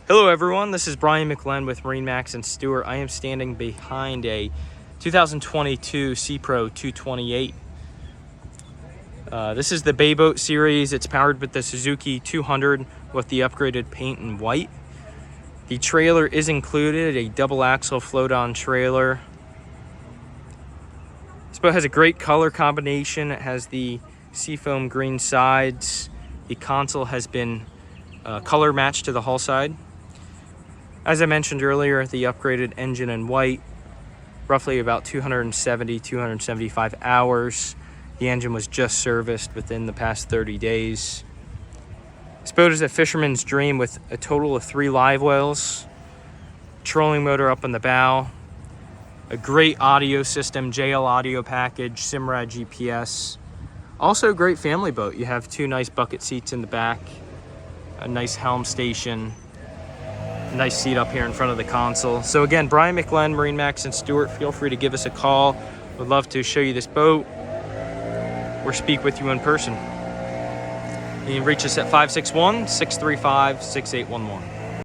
Hello everyone, this is Brian McLennan with MarineMax and Stuart. I am standing behind a 2022 Sea Pro 228. This is the Bay Boat series. It's powered with the Suzuki 200 with the upgraded paint in white. The trailer is included, a double axle float-on trailer. This boat has a great color combination. It has the seafoam green sides. The console has been color matched to the hull side. As I mentioned earlier, the upgraded engine in white, roughly about 275 hours. The engine was just serviced within the past 30 days. This boat is a fisherman's dream with a total of 3 live wells, trolling motor up on the bow, a great audio system, JL audio package, Simrad GPS. Also a great family boat. You have 2 nice bucket seats in the back, a nice helm station, nice seat up here in front of the console. So again, Brian McLennan, MarineMax and Stuart, feel free to give us a call. We'd love to show you this boat or speak with you in person. You can reach us at 561-635-6811.